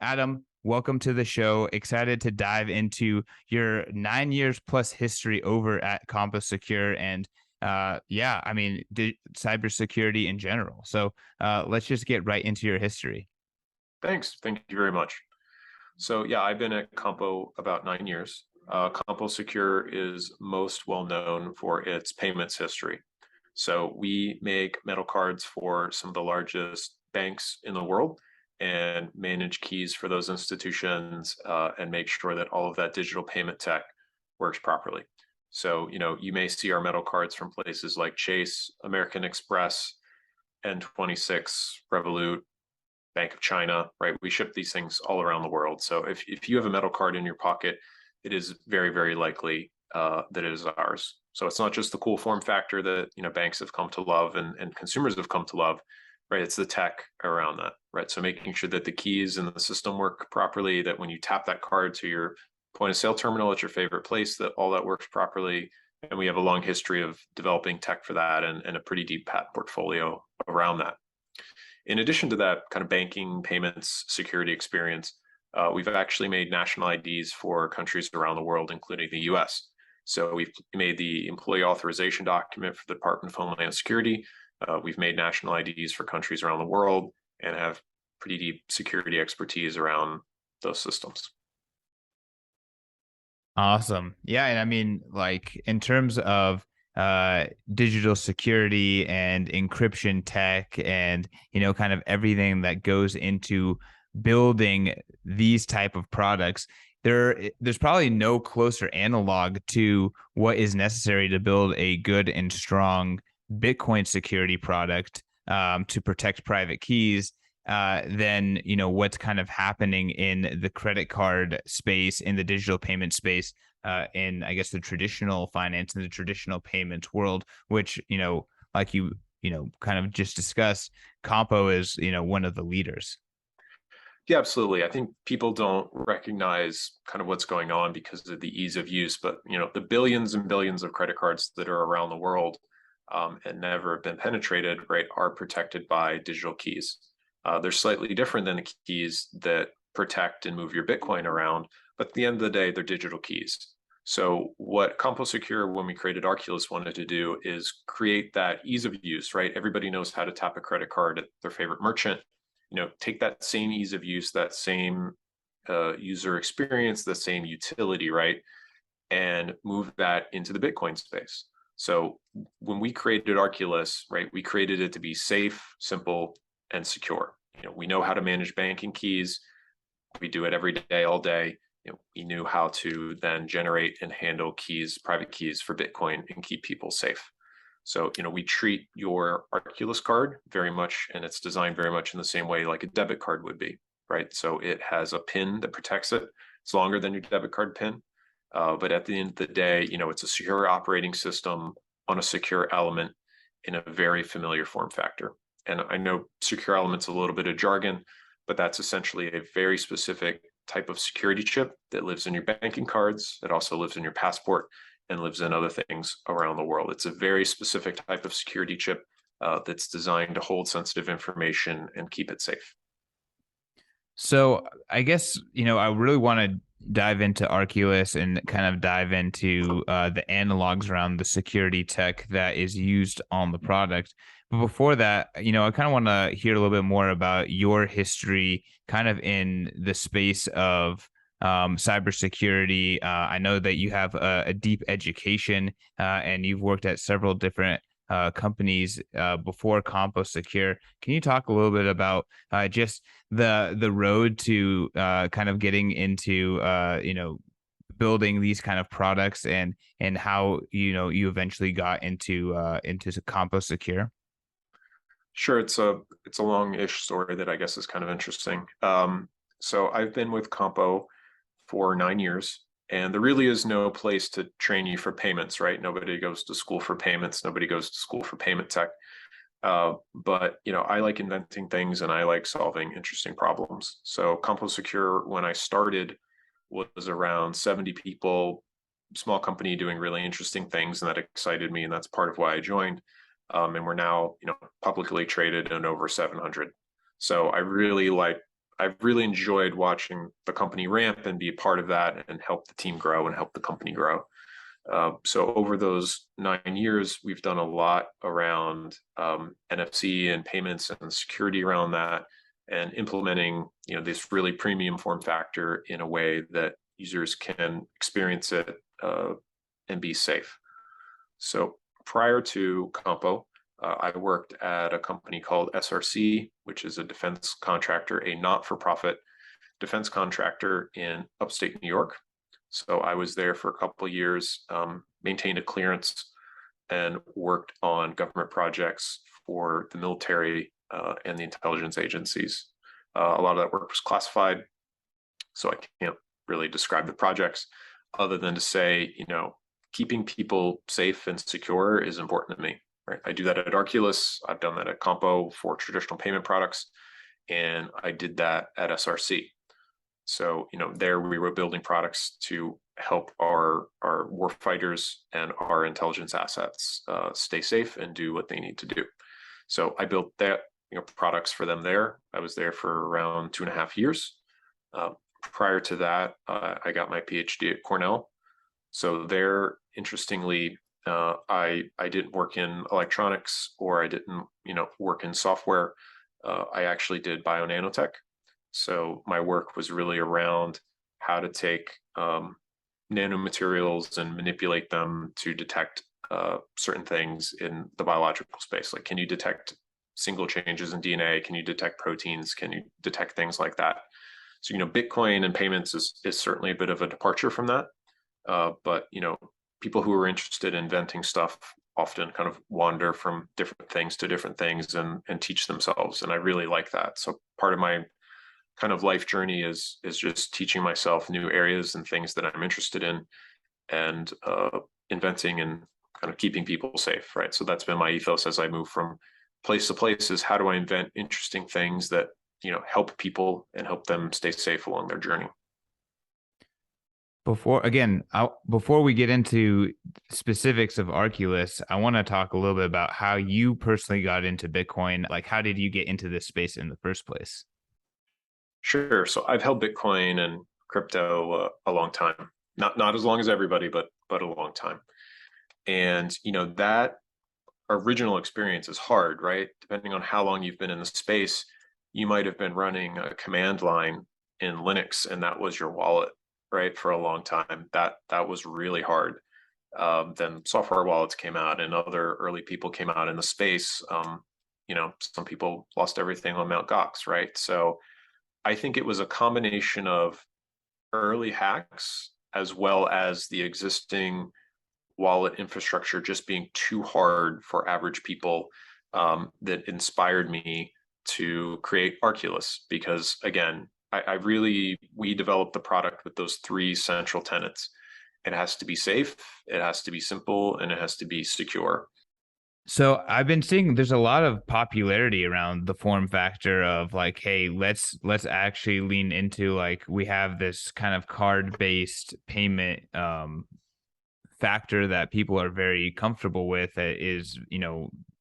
Adam, welcome to the show. Excited to dive into your 9 years plus history over at CompoSecure and yeah, I mean, cybersecurity in general. So let's just get right into your history. Thanks. Thank you very much. So yeah, I've been at Compo about 9 years. CompoSecure is most well known for its payments history. So we make metal cards for some of the largest banks in the world and manage keys for those institutions and make sure that all of that digital payment tech works properly. So, you may see our metal cards from places like Chase, American Express, N26, Revolut, Bank of China, right? We ship these things all around the world. So if you have a metal card in your pocket, it is very, very likely that it is ours. So it's not just the cool form factor that banks have come to love and consumers have come to love, right? It's the tech around that, right? So making sure that the keys and the system work properly, that when you tap that card to your point of sale terminal at your favorite place, that all that works properly. And we have a long history of developing tech for that and a pretty deep patent portfolio around that. In addition to that kind of banking, payments, security experience, we've actually made national IDs for countries around the world, including the US. So we've made the employee authorization document for the Department of Homeland Security. We've made national IDs for countries around the world and have pretty deep security expertise around those systems. Awesome. Yeah, and I mean, like in terms of digital security and encryption tech and kind of everything that goes into building these type of products, there's probably no closer analog to what is necessary to build a good and strong Bitcoin security product to protect private keys than what's kind of happening in the credit card space, in the digital payment space, in I guess the traditional finance and the traditional payments world, which like you kind of just discussed, Compo is one of the leaders. Yeah, absolutely. I think people don't recognize kind of what's going on because of the ease of use, but the billions and billions of credit cards that are around the world and never have been penetrated, right, are protected by digital keys. They're slightly different than the keys that protect and move your Bitcoin around, but at the end of the day, they're digital keys. So what CompoSecure, when we created Arculus, wanted to do is create that ease of use, right? Everybody knows how to tap a credit card at their favorite merchant. Take that same ease of use, that same user experience, the same utility, right? And move that into the Bitcoin space. So when we created Arculus, right, we created it to be safe, simple, and secure. We know how to manage banking keys. We do it every day, all day. We knew how to then generate and handle keys, private keys for Bitcoin and keep people safe. So, we treat your Arculus card very much, and it's designed very much in the same way like a debit card would be, right? So it has a PIN that protects it. It's longer than your debit card PIN. But at the end of the day, it's a secure operating system on a secure element in a very familiar form factor. And I know secure elements a little bit of jargon, but that's essentially a very specific type of security chip that lives in your banking cards. It also lives in your passport and lives in other things around the world. It's a very specific type of security chip that's designed to hold sensitive information and keep it safe. So I guess, I really want to dive into Arculus and kind of dive into the analogs around the security tech that is used on the product. But before that, I kind of want to hear a little bit more about your history kind of in the space of cybersecurity. I know that you have a deep education and you've worked at several different companies before CompoSecure. Can you talk a little bit about just the road to kind of getting into building these kind of products and how you eventually got into CompoSecure? Sure, it's a long-ish story that I guess is kind of interesting. So I've been with Compo for 9 years, and there really is no place to train you for payments, right? Nobody goes to school for payments. Nobody goes to school for payment tech. But I like inventing things and I like solving interesting problems. So CompoSecure, when I started, was around 70 people, small company doing really interesting things, and that excited me, and that's part of why I joined. And we're now, publicly traded and over 700. So I I've really enjoyed watching the company ramp and be a part of that and help the team grow and help the company grow. So over those 9 years, we've done a lot around NFC and payments and security around that, and implementing this really premium form factor in a way that users can experience it and be safe. So prior to Compo, I worked at a company called SRC, which is a defense contractor, a not-for-profit defense contractor in upstate New York. So I was there for a couple of years, maintained a clearance, and worked on government projects for the military and the intelligence agencies. A lot of that work was classified, so I can't really describe the projects other than to say, keeping people safe and secure is important to me. Right? I do that at Arculus. I've done that at Compo for traditional payment products, and I did that at SRC. So, there we were building products to help our warfighters and our intelligence assets stay safe and do what they need to do. So I built that, products for them there. I was there for around 2.5 years. Prior to that, I got my PhD at Cornell. So there, interestingly, I didn't work in electronics, or I didn't, work in software. I actually did bio-nanotech. So my work was really around how to take nanomaterials and manipulate them to detect certain things in the biological space. Like, can you detect single changes in DNA? Can you detect proteins? Can you detect things like that? So, Bitcoin and payments is certainly a bit of a departure from that. But, people who are interested in inventing stuff often kind of wander from different things to different things and teach themselves. And I really like that. So part of my kind of life journey is just teaching myself new areas and things that I'm interested in, and inventing and kind of keeping people safe, right? So that's been my ethos as I move from place to place, is how do I invent interesting things that, help people and help them stay safe along their journey. Before we get into specifics of Arculus, I want to talk a little bit about how you personally got into Bitcoin. Like, how did you get into this space in the first place? Sure. So I've held Bitcoin and crypto a long time. Not as long as everybody, but a long time. And that original experience is hard, right? Depending on how long you've been in the space, you might have been running a command line in Linux, and that was your wallet, right, for a long time. That was really hard. Then software wallets came out, and other early people came out in the space. Some people lost everything on Mt. Gox, right? So I think it was a combination of early hacks as well as the existing wallet infrastructure just being too hard for average people, that inspired me to create Arculus. Because again, we developed the product with those three central tenets. It has to be safe, it has to be simple, and it has to be secure. So I've been seeing there's a lot of popularity around the form factor of like, hey, let's actually lean into, like, we have this kind of card-based payment factor that people are very comfortable with. That is,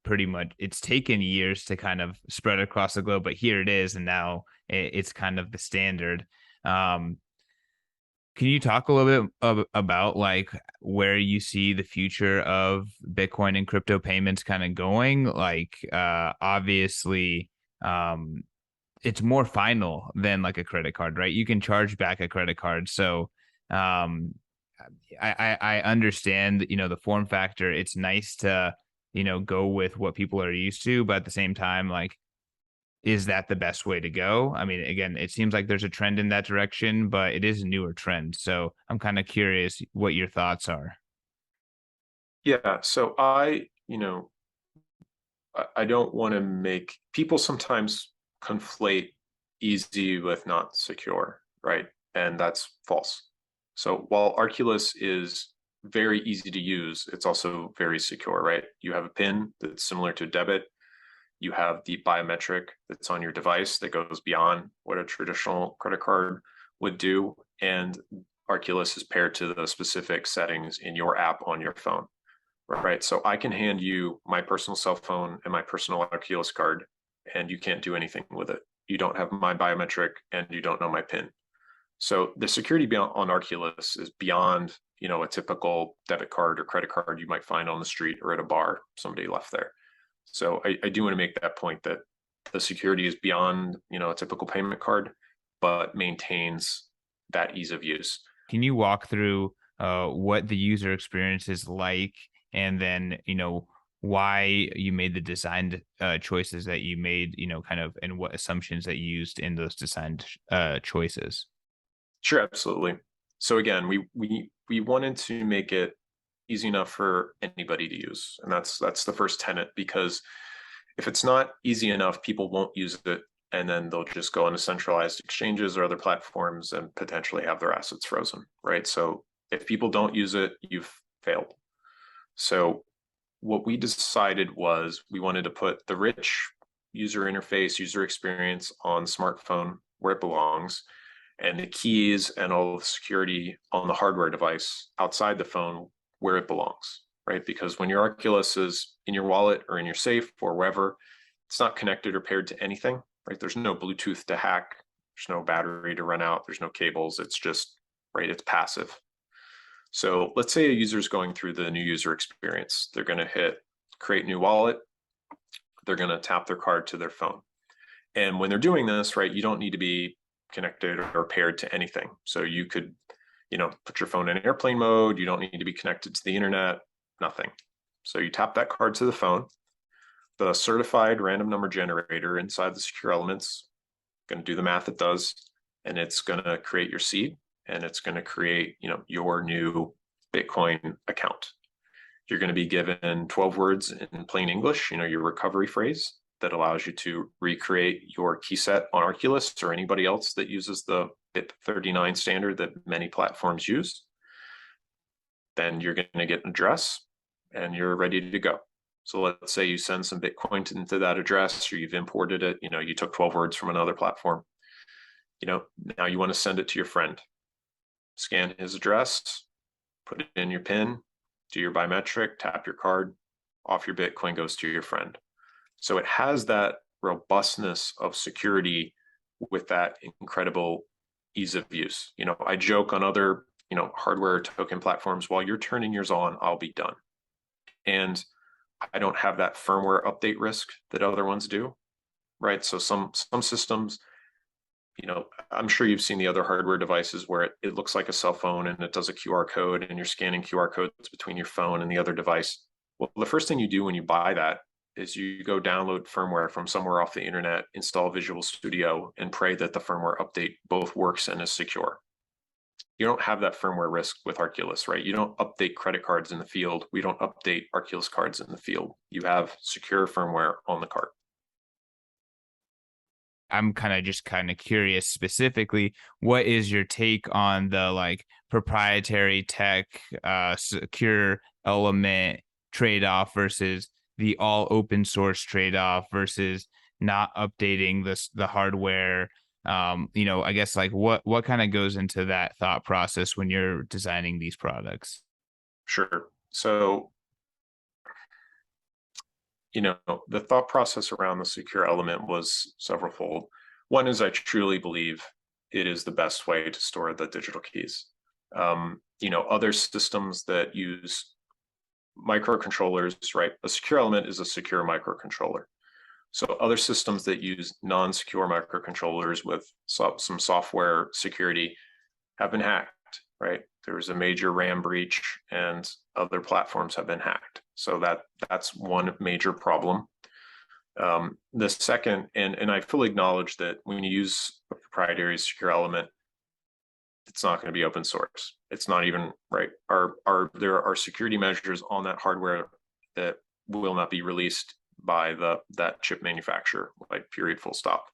pretty much, it's taken years to kind of spread across the globe, but here it is, and now it's kind of the standard. Can you talk a little bit about like where you see the future of Bitcoin and crypto payments kind of going? Like, obviously, it's more final than like a credit card, right? You can charge back a credit card. So, I understand, the form factor. It's nice to, go with what people are used to, but at the same time, like, is that the best way to go? I mean, again, it seems like there's a trend in that direction, but it is a newer trend. So I'm kind of curious what your thoughts are. Yeah. So I don't want to make people sometimes conflate easy with not secure, right? And that's false. So while Arculus is very easy to use, it's also very secure, right? You have a PIN that's similar to debit. You have the biometric that's on your device that goes beyond what a traditional credit card would do. And Arculus is paired to the specific settings in your app on your phone, right? So I can hand you my personal cell phone and my personal Arculus card, and you can't do anything with it. you don't have my biometric, and you don't know my PIN. So the security on Arculus is beyond, a typical debit card or credit card you might find on the street or at a bar somebody left there. So I do want to make that point that the security is beyond, a typical payment card, but maintains that ease of use. Can you walk through what the user experience is like, and then why you made the design choices that you made, kind of, and what assumptions that you used in those design choices? Sure, absolutely. So again, we wanted to make it easy enough for anybody to use, and that's the first tenet, because if it's not easy enough, people won't use it, and then they'll just go into centralized exchanges or other platforms and potentially have their assets frozen, right? So if people don't use it, you've failed. So what we decided was we wanted to put the rich user interface, user experience on smartphone where it belongs, and the keys and all the security on the hardware device outside the phone where it belongs, right? Because when your Arculus is in your wallet or in your safe or wherever, it's not connected or paired to anything, right? There's no Bluetooth to hack. There's no battery to run out. There's no cables. It's just, right, it's passive. So let's say a user is going through the new user experience. They're going to hit create new wallet. They're going to tap their card to their phone. And when they're doing this, right, you don't need to be connected or paired to anything. So you could, put your phone in airplane mode. You don't need to be connected to the internet, nothing. So you tap that card to the phone. The certified random number generator inside the secure elements going to do the math it does, and it's going to create your seed, and it's going to create, your new Bitcoin account. You're going to be given 12 words in plain English, your recovery phrase that allows you to recreate your key set on Arculus or anybody else that uses the BIP39 standard that many platforms use. Then you're going to get an address and you're ready to go. So let's say you send some Bitcoin into that address, or you've imported it, you took 12 words from another platform. Now you want to send it to your friend. Scan his address, put it in your PIN, do your biometric, tap your card, off your Bitcoin goes to your friend. So it has that robustness of security with that incredible ease of use. I joke on other, hardware token platforms, while you're turning yours on, I'll be done. And I don't have that firmware update risk that other ones do, right? So some systems, I'm sure you've seen the other hardware devices where it looks like a cell phone and it does a QR code and you're scanning QR codes between your phone and the other device. Well, the first thing you do when you buy that is you go download firmware from somewhere off the internet, install Visual Studio, and pray that the firmware update both works and is secure. You don't have that firmware risk with Arculus, right? You don't update credit cards in the field. We don't update Arculus cards in the field. You have secure firmware on the card. I'm kind of curious specifically, what is your take on the proprietary tech secure element trade-off versus the all open source trade-off versus not updating the hardware? I guess what kind of goes into that thought process when you're designing these products? Sure. So, the thought process around the secure element was severalfold. One is I truly believe it is the best way to store the digital keys. Other systems that use microcontrollers, right? A secure element is a secure microcontroller. So other systems that use non-secure microcontrollers with some software security have been hacked, right? There was a major RAM breach and other platforms have been hacked. So that's one major problem. The second, and I fully acknowledge that when you use a proprietary secure element, it's not going to be open source. It's not even right. There are security measures on that hardware that will not be released by that chip manufacturer, period, full stop.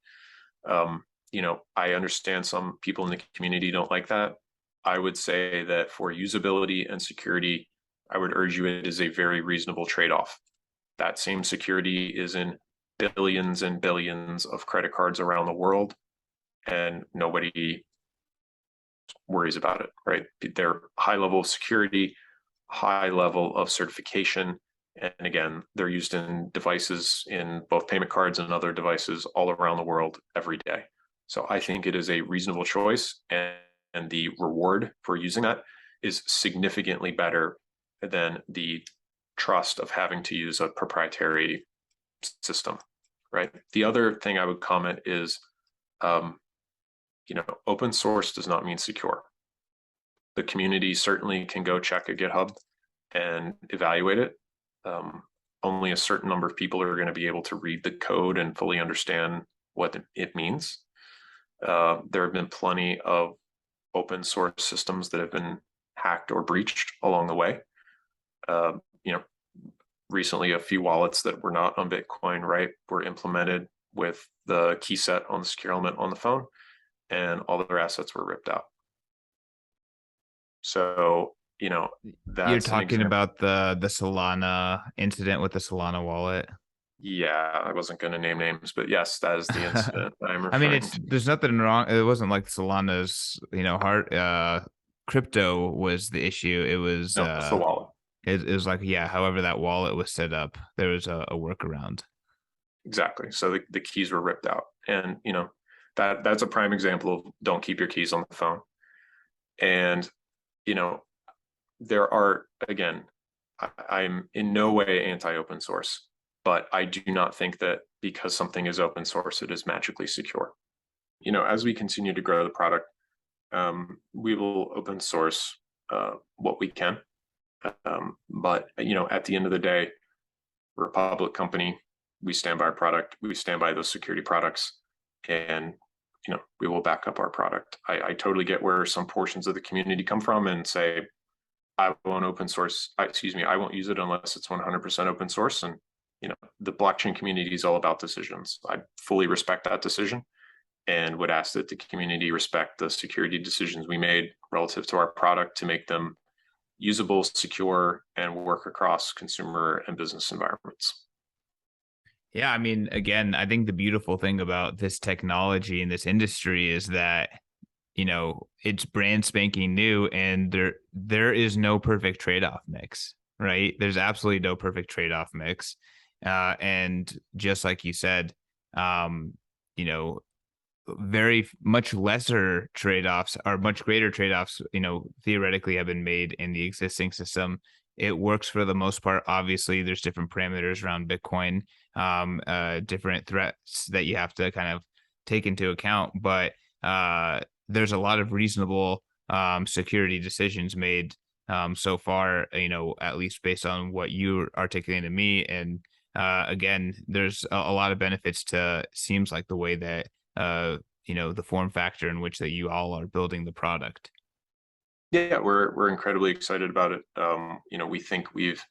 I understand some people in the community don't like that. I would say that for usability and security, I would urge you it is a very reasonable trade-off. That same security is in billions and billions of credit cards around the world, and nobody worries about it, right? They're high level of security, high level of certification, And again, they're used in devices in both payment cards and other devices all around the world every day. So I think it is a reasonable choice, and the reward for using that is significantly better than the trust of having to use a proprietary system, right? The other thing I would comment is, open source does not mean secure. The community certainly can go check a GitHub and evaluate it. Only a certain number of people are going to be able to read the code and fully understand what it means. There have been plenty of open source systems that have been hacked or breached along the way. Recently a few wallets that were not on Bitcoin, right, were implemented with the key set on the secure element on the phone, and all their assets were ripped out. So, You're that's an talking example. about the Solana incident with the Solana wallet. Yeah, I wasn't going to name names, but yes, that is the incident I'm I mean, referring it's to. there's nothing wrong. It wasn't like Solana's, heart crypto was the issue. It was No, it's the wallet. it was like, yeah, however that wallet was set up, there was a workaround. Exactly. So the keys were ripped out. And that's a prime example of don't keep your keys on the phone. And you know, there are, again, I'm in no way anti-open source, but I do not think that because something is open source, it is magically secure. As we continue to grow the product, we will open source what we can. But at the end of the day, we're a public company. We stand by our product. We stand by those security products, and we will back up our product. I totally get where some portions of the community come from and say, I won't open source. I won't use it unless it's 100% open source. And the blockchain community is all about decisions. I fully respect that decision, and would ask that the community respect the security decisions we made relative to our product to make them usable, secure, and work across consumer and business environments. Yeah, I mean, again, I think the beautiful thing about this technology and this industry is that it's brand spanking new, and there is no perfect trade-off mix, right? There's absolutely no perfect trade-off mix. And just like you said, you know, very much lesser trade-offs or much greater trade-offs, theoretically have been made in the existing system. It works for the most part. Obviously, there's different parameters around Bitcoin, different threats that you have to kind of take into account, but there's a lot of reasonable security decisions made so far, at least based on what you articulated to me. And again, there's a lot of benefits to, seems like, the way that the form factor in which that you all are building the product. Yeah, we're incredibly excited about it. We think we've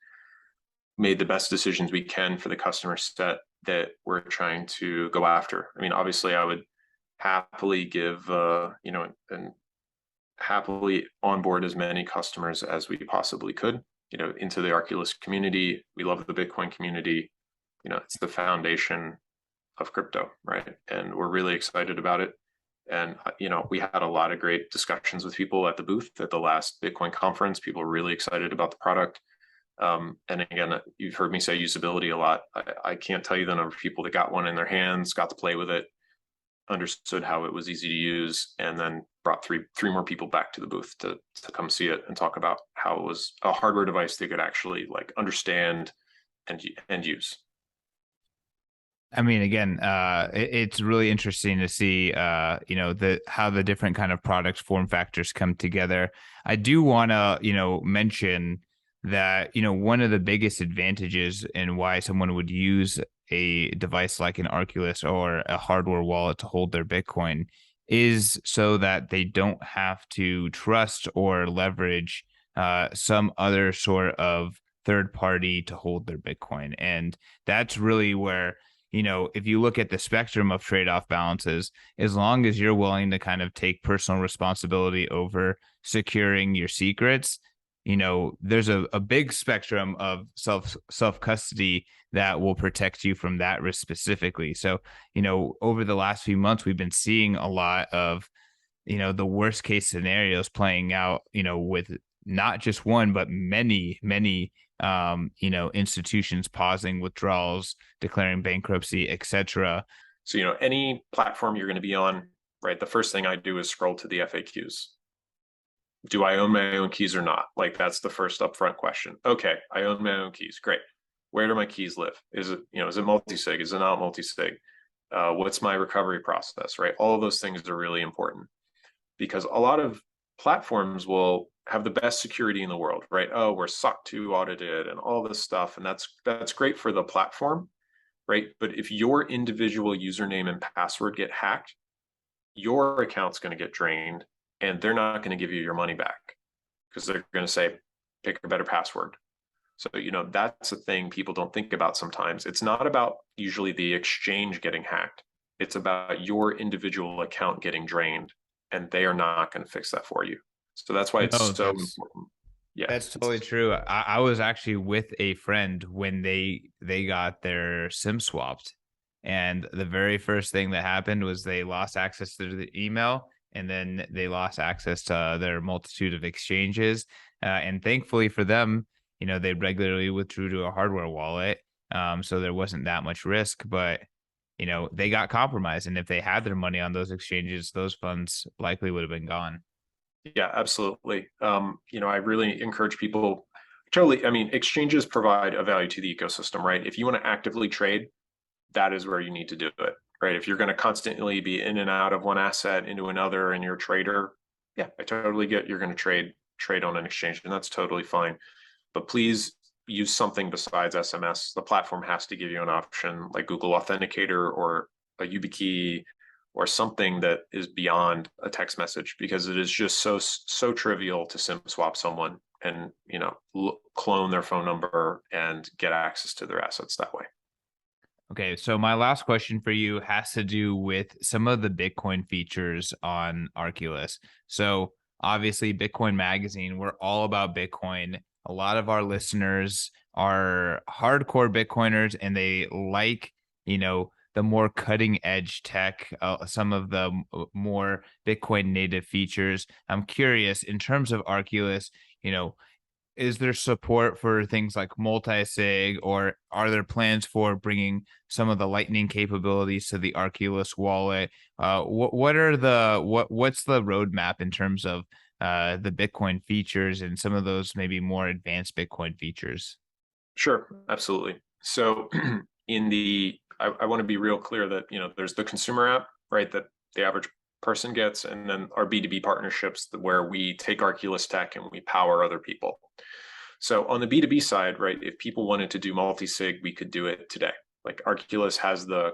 made the best decisions we can for the customer set that we're trying to go after. I mean, obviously, I would happily give and happily onboard as many customers as we possibly could, into the Arculus community. We love the Bitcoin community. It's the foundation of crypto, right? And we're really excited about it. And we had a lot of great discussions with people at the booth at the last Bitcoin conference. People are really excited about the product. And again, you've heard me say usability a lot. I can't tell you the number of people that got one in their hands, got to play with it, understood how it was easy to use, and then brought three more people back to the booth to come see it and talk about how it was a hardware device they could actually understand and use. I mean, again, it's really interesting to see, how the different kind of products form factors come together. I do want to, mention that, one of the biggest advantages in why someone would use a device like an Arculus or a hardware wallet to hold their Bitcoin is so that they don't have to trust or leverage some other sort of third party to hold their Bitcoin. And that's really where, if you look at the spectrum of trade-off balances, as long as you're willing to kind of take personal responsibility over securing your secrets, there's a big spectrum of self custody that will protect you from that risk specifically. So, over the last few months, we've been seeing a lot of, the worst case scenarios playing out, with not just one, but many, many institutions pausing withdrawals, declaring bankruptcy, etc. So, any platform you're going to be on, right? The first thing I do is scroll to the FAQs. Do I own my own keys or not? Like, that's the first upfront question. Okay, I own my own keys. Great. Where do my keys live? Is it multi-sig? Is it not multi-sig? What's my recovery process, right? All of those things are really important because a lot of platforms will have the best security in the world, right? Oh, we're SOC 2 audited and all this stuff. And that's great for the platform, right? But if your individual username and password get hacked, your account's going to get drained and they're not going to give you your money back because they're going to say, pick a better password. So, that's a thing people don't think about sometimes. It's not about usually the exchange getting hacked. It's about your individual account getting drained, and they are not going to fix that for you. So that's why it's No, so that's important. Yeah. That's totally true. I was actually with a friend when they got their SIM swapped, and the very first thing that happened was they lost access to the email, and then they lost access to their multitude of exchanges. And thankfully for them, they regularly withdrew to a hardware wallet, so there wasn't that much risk. But they got compromised, and if they had their money on those exchanges, those funds likely would have been gone. Yeah, absolutely. I really encourage people. Totally. I mean, exchanges provide a value to the ecosystem, right? If you want to actively trade, that is where you need to do it, right? If you're going to constantly be in and out of one asset into another and you're a trader, yeah, I totally get you're going to trade on an exchange, and that's totally fine. But please use something besides SMS. The platform has to give you an option like Google Authenticator or a YubiKey or something that is beyond a text message, because it is just so trivial to SIM swap someone and clone their phone number and get access to their assets that way. Okay, so my last question for you has to do with some of the Bitcoin features on Arculus. So obviously, Bitcoin Magazine, we're all about Bitcoin. A lot of our listeners are hardcore Bitcoiners, and they like, the more cutting edge tech, some of the more Bitcoin native features. I'm curious, in terms of Arculus, is there support for things like multi-sig, or are there plans for bringing some of the Lightning capabilities to the Arculus wallet? What's the roadmap in terms of the Bitcoin features and some of those maybe more advanced Bitcoin features? Sure, absolutely. So I want to be real clear that, there's the consumer app, right, that the average person gets, and then our B2B partnerships where we take Arculus tech and we power other people. So on the B2B side, right, if people wanted to do multi-sig, we could do it today. Like Arculus has the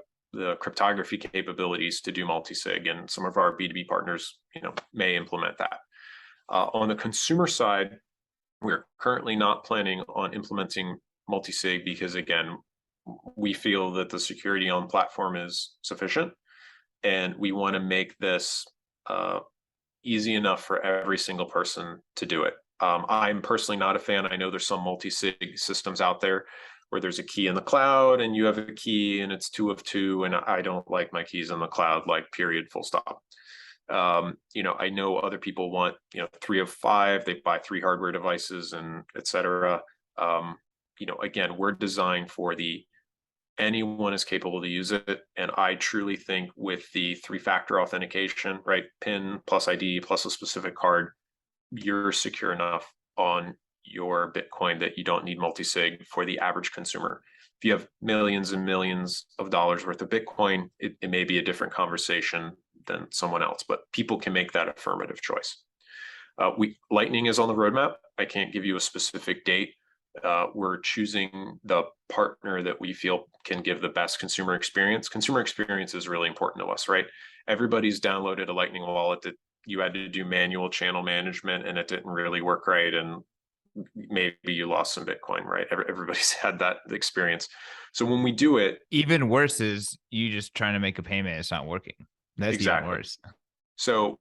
cryptography capabilities to do multi-sig, and some of our B2B partners, may implement that. On the consumer side, we're currently not planning on implementing multi-sig because, again, we feel that the security on platform is sufficient, and we want to make this easy enough for every single person to do it. I'm personally not a fan. I know there's some multi-sig systems out there where there's a key in the cloud and you have a key and it's 2 of 2, and I don't like my keys in the cloud, like period, full stop. I know other people want 3 of 5. They buy 3 hardware devices and etc. Again, we're designed for anyone is capable to use it, and I truly think with the 3-factor authentication, right, PIN plus ID plus a specific card, you're secure enough on your Bitcoin that you don't need multi-sig for the average consumer. If you have millions and millions of dollars worth of Bitcoin, it may be a different conversation than someone else, but people can make that affirmative choice. Lightning is on the roadmap. I can't give you a specific date. We're choosing the partner that we feel can give the best consumer experience. Consumer experience is really important to us, right? Everybody's downloaded a Lightning wallet that you had to do manual channel management and it didn't really work right, and maybe you lost some Bitcoin, right? Everybody's had that experience. So when we do it, even worse is you just trying to make a payment, it's not working. That's exactly. Even worse. So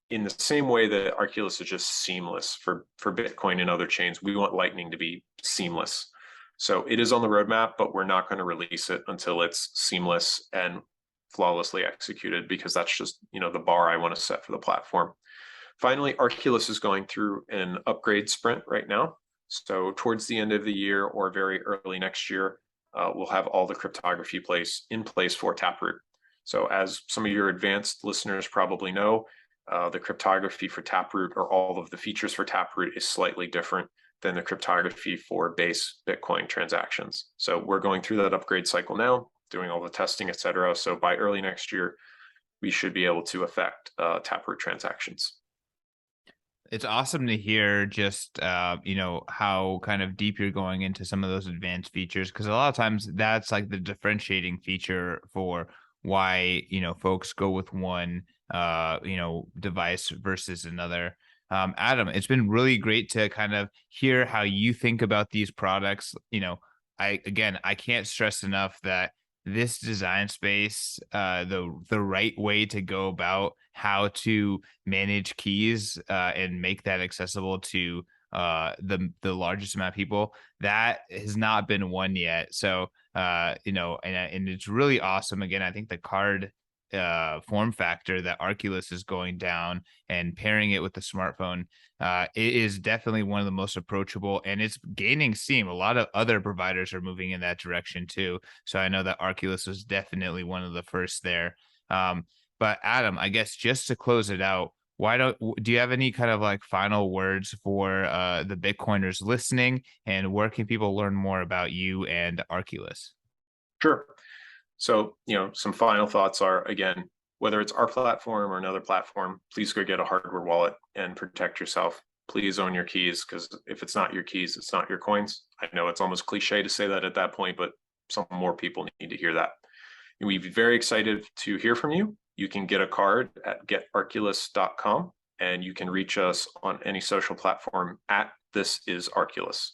in the same way that Arculus is just seamless for Bitcoin and other chains, we want Lightning to be seamless. So it is on the roadmap, but we're not going to release it until it's seamless and flawlessly executed, because that's just the bar I want to set for the platform. Finally, Arculus is going through an upgrade sprint right now. So towards the end of the year or very early next year, we'll have all the cryptography in place for Taproot. So as some of your advanced listeners probably know, the cryptography for Taproot, or all of the features for Taproot, is slightly different than the cryptography for base Bitcoin transactions. So we're going through that upgrade cycle now, doing all the testing, et cetera. So by early next year, we should be able to affect Taproot transactions. It's awesome to hear just how kind of deep you're going into some of those advanced features, because a lot of times that's like the differentiating feature for why folks go with one device versus another. Adam, it's been really great to kind of hear how you think about these products. I can't stress enough that this design space, the right way to go about how to manage keys and make that accessible to the largest amount of people, that has not been one yet. So and it's really awesome. Again, I think the card form factor that Arculus is going down and pairing it with the smartphone, it is definitely one of the most approachable, and it's gaining steam. A lot of other providers are moving in that direction too. So I know that Arculus was definitely one of the first there. But Adam, I guess just to close it out, do you have any kind of like final words for the Bitcoiners listening, and where can people learn more about you and Arculus? Sure. So, some final thoughts are, again, whether it's our platform or another platform, please go get a hardware wallet and protect yourself. Please own your keys, because if it's not your keys, it's not your coins. I know it's almost cliche to say that at that point, but some more people need to hear that. And we'd be very excited to hear from you. You can get a card at getarculus.com, and you can reach us on any social platform at This Is Arculus.